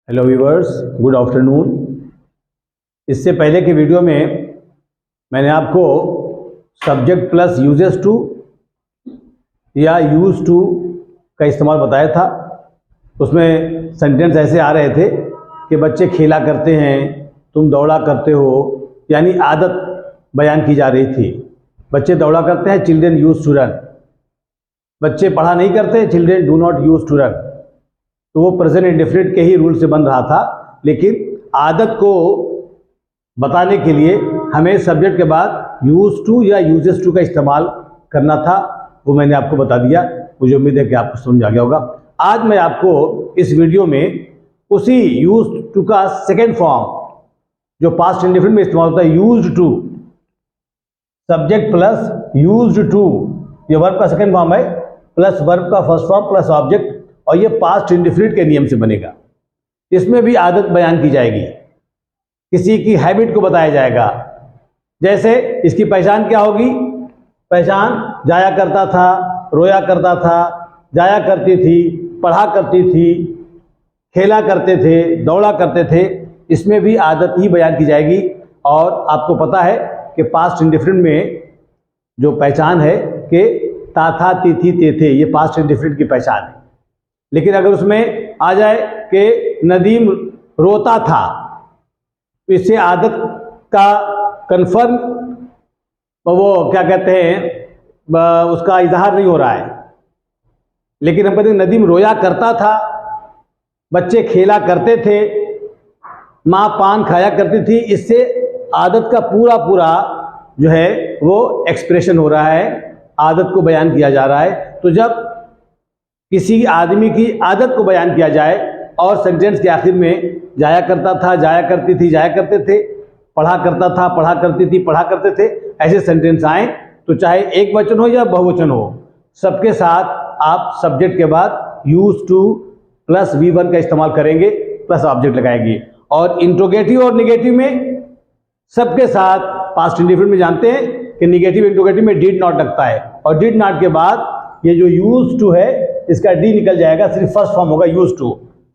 Hello viewers, good afternoon. इससे पहले के वीडियो में मैंने आपको सब्जेक्ट प्लस यूजेस टू या यूज टू का इस्तेमाल बताया था। उसमें सेंटेंस ऐसे आ रहे थे कि बच्चे खेला करते हैं, तुम दौड़ा करते हो, यानी आदत बयान की जा रही थी। बच्चे दौड़ा करते हैं, चिल्ड्रेन यूज टू रन। बच्चे पढ़ा नहीं करते, children do not use to run. तो वो प्रेजेंट इंडेफिनिट के ही रूल से बन रहा था, लेकिन आदत को बताने के लिए हमें सब्जेक्ट के बाद यूज टू या यूजेस टू का इस्तेमाल करना था। वो मैंने आपको बता दिया। मुझे उम्मीद है कि आपको समझ आ गया होगा। आज मैं आपको इस वीडियो में उसी यूज टू का सेकेंड फॉर्म, जो पास्ट इंडेफिनिट में इस्तेमाल होता है, used to, subject plus used to, ये वर्ब का सेकेंड फॉर्म है, प्लस वर्ब का फर्स्ट फॉर्म प्लस ऑब्जेक्ट, और ये पास्ट इंडेफिनिट के नियम से बनेगा। इसमें भी आदत बयान की जाएगी, किसी की हैबिट को बताया जाएगा। जैसे इसकी पहचान क्या होगी? पहचान जाया करता था, रोया करता था, जाया करती थी, पढ़ा करती थी, खेला करते थे, दौड़ा करते थे। इसमें भी आदत ही बयान की जाएगी। और आपको पता है कि पास्ट इंडेफिनिट में जो पहचान है कि ता था, ती थी, ते थे, ये पास्ट इंडेफिनिट की पहचान है। लेकिन अगर उसमें आ जाए कि नदीम रोता था, तो इससे आदत का कन्फर्म, वो क्या कहते हैं, उसका इजहार नहीं हो रहा है। लेकिन हम कहते हैं नदीम रोया करता था, बच्चे खेला करते थे, माँ पान खाया करती थी। इससे आदत का पूरा पूरा जो है वो एक्सप्रेशन हो रहा है, आदत को बयान किया जा रहा है। तो जब किसी आदमी की आदत को बयान किया जाए और सेंटेंस के आखिर में जाया करता था, जाया करती थी, जाया करते थे, पढ़ा करता था, पढ़ा करती थी, पढ़ा करते थे, ऐसे सेंटेंस आए, तो चाहे एक वचन हो या बहुवचन हो, सबके साथ आप सब्जेक्ट के बाद यूज टू प्लस V1 का इस्तेमाल करेंगे, प्लस ऑब्जेक्ट लगाएंगे। और इंट्रोगेटिव और निगेटिव में सबके साथ पास्ट इंडेफिनिट में जानते हैं कि निगेटिव इंट्रोगेटिव में डिड नॉट लगता है, और डिड नॉट के बाद ये जो यूज टू है इसका डी निकल जाएगा, सिर्फ फर्स्ट फॉर्म होगा use to,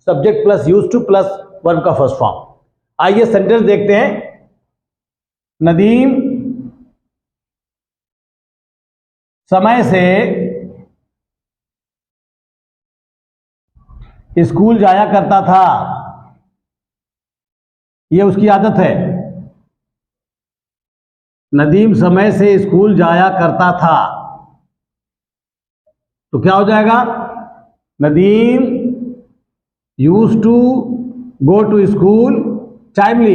subject plus use to plus verb का फर्स्ट फॉर्म। आइए सेंटेंस देखते हैं। नदीम समय से स्कूल जाया करता था, यह उसकी आदत है। नदीम समय से स्कूल जाया करता था, तो क्या हो जाएगा? Nadeem use to go to school timely.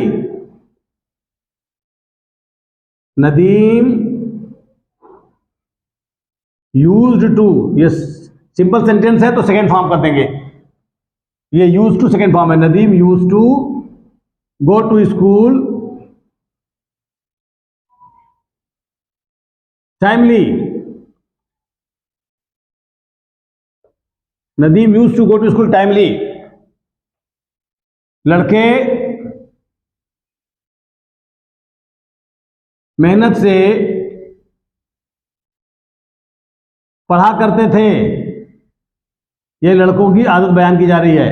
Nadeem used to, ये सिंपल सेंटेंस है तो सेकेंड फॉर्म कर देंगे। ये यूज टू सेकेंड फॉर्म है। Nadeem use to go to school timely. Nadeem use to go to school timely. लड़के मेहनत से पढ़ा करते थे, ये लड़कों की आदत बयान की जा रही है।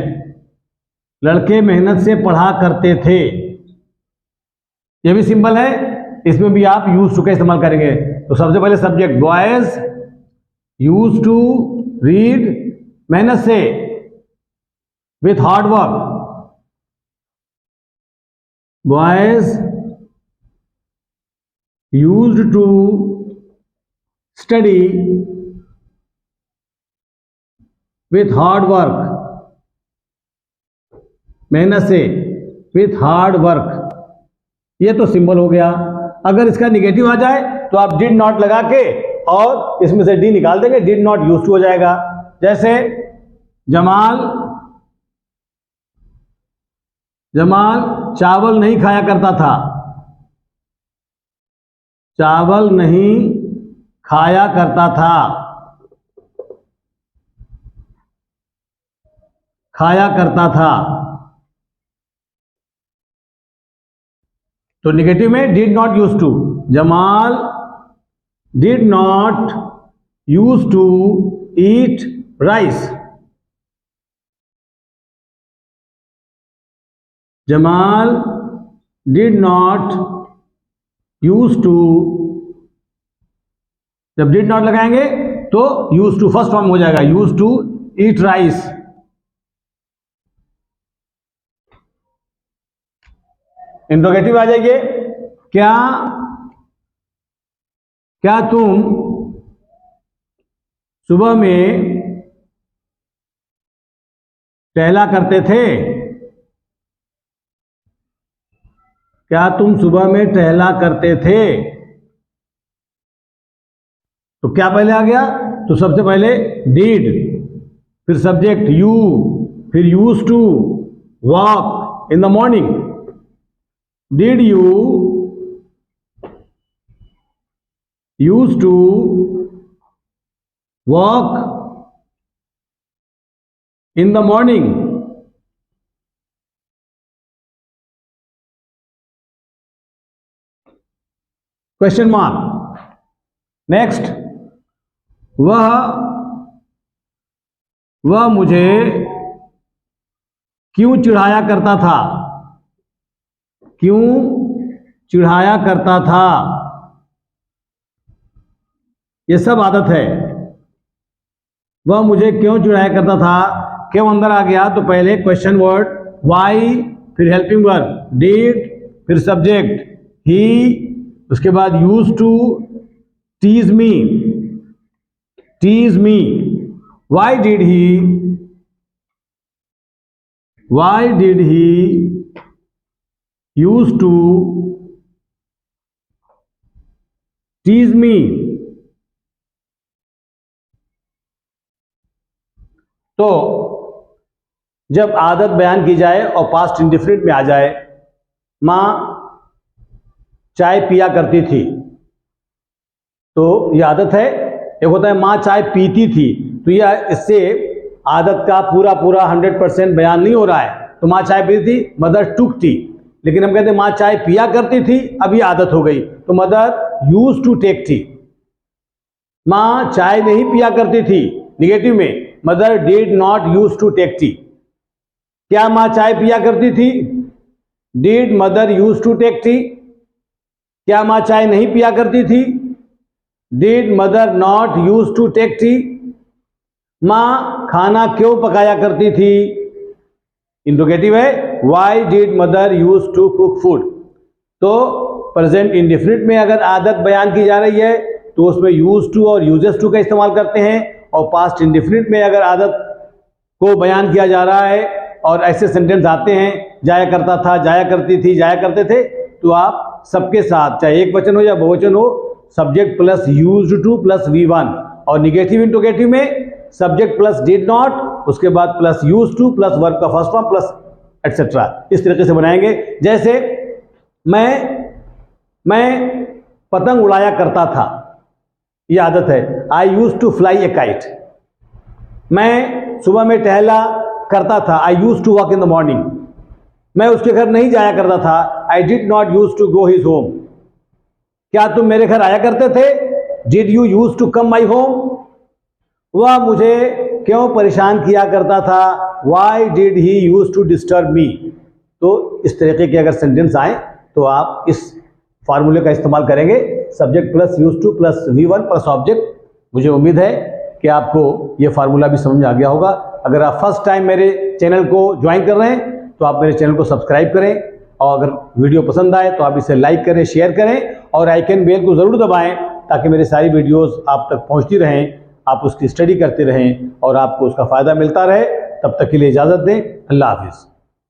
लड़के मेहनत से पढ़ा करते थे, ये भी सिंपल है, इसमें भी आप यूज टू का इस्तेमाल करेंगे। तो सबसे पहले subject, boys use to read, मेहनत से, with hard work. Boys used to study with hard work, मेहनत से, विथ हार्ड वर्क। ये तो सिंबल हो गया। अगर इसका निगेटिव आ जाए तो आप डिड नॉट लगा के और इसमें से डी निकाल देंगे, डिड नॉट यूज टू हो जाएगा। जैसे जमाल चावल नहीं खाया करता था, चावल नहीं खाया करता था, खाया करता था। तो निगेटिव में did not use to, Jamal did not use to eat rice. Jamal did not use to, जब डिड नॉट लगाएंगे तो यूज टू फर्स्ट फॉर्म हो जाएगा, use to eat rice. Interrogative आ जाइए, क्या क्या तुम सुबह में टहला करते थे? क्या तुम सुबह में टहला करते थे? तो क्या पहले आ गया? तो सबसे पहले डिड, फिर सब्जेक्ट यू, फिर use to, walk in the morning. Did you use to walk in the morning? Question mark. Next, वह मुझे क्यों चिढ़ाया करता था? क्यों चिढ़ाया करता था? ये सब आदत है। वह मुझे क्यों चिढ़ाया करता था, क्यों अंदर आ गया तो पहले क्वेश्चन वर्ड वाई, फिर हेल्पिंग वर्ब डिड, फिर सब्जेक्ट ही, उसके बाद use to, tease me, tease me. Why did he use to tease me? तो जब आदत बयान की जाए और पास्ट इंडेफिनिट में आ जाए, माँ चाय पिया करती थी, तो ये आदत है। एक होता है माँ चाय पीती थी, तो यह इससे आदत का पूरा 100% बयान नहीं हो रहा है। तो माँ चाय पीती थी, मदर टुक टी, लेकिन हम कहते हैं माँ चाय पिया करती थी, अभी आदत हो गई, तो mother use to take tea. माँ चाय नहीं पिया करती थी, निगेटिव में mother did not use to take tea. क्या माँ चाय पिया करती थी? Did mother use to take tea? क्या माँ चाय नहीं पिया करती थी? Did mother not use to take tea? माँ खाना क्यों पकाया करती थी? इंट्रोगेटिव है, why did mother use to cook food? तो प्रेजेंट इंडेफिनिट में अगर आदत बयान की जा रही है तो उसमें यूज टू और यूजेस टू का इस्तेमाल करते हैं, और पास्ट इंडेफिनिट में अगर आदत को बयान किया जा रहा है और ऐसे सेंटेंस आते हैं जाया करता था, जाया करती थी, जाया करते थे, तो आप सबके साथ चाहे एक वचन हो या बहुवचन हो, subject plus used two plus V1, और निगेटिव इंट्रोगेटिव में सब्जेक्ट प्लस डिड नॉट, उसके बाद plus used to plus verb का फर्स्ट फॉर्म प्लस एटसेट्रा, इस तरीके से बनाएंगे। जैसे मैं पतंग उड़ाया करता था, ये आदत है, I use to fly a kite. मैं सुबह में टहला करता था, I use to walk in the morning. मैं उसके घर नहीं जाया करता था, I did not use to go his home. क्या तुम मेरे घर आया करते थे? Did you use to come my home? वह मुझे क्यों परेशान किया करता था, why did he use to disturb me? तो इस तरीके के अगर सेंटेंस आए तो आप इस फार्मूले का इस्तेमाल करेंगे, subject plus use to plus V1 plus object. मुझे उम्मीद है कि आपको ये फार्मूला भी समझ में आ गया होगा। अगर आप फर्स्ट टाइम मेरे चैनल को ज्वाइन कर रहे हैं तो आप मेरे चैनल को सब्सक्राइब करें, और अगर वीडियो पसंद आए तो आप इसे लाइक करें, शेयर करें, और आइकन बेल को ज़रूर दबाएं ताकि मेरी सारी वीडियोस आप तक पहुंचती रहें, आप उसकी स्टडी करते रहें और आपको उसका फ़ायदा मिलता रहे। तब तक के लिए इजाज़त दें। अल्लाह हाफिज़।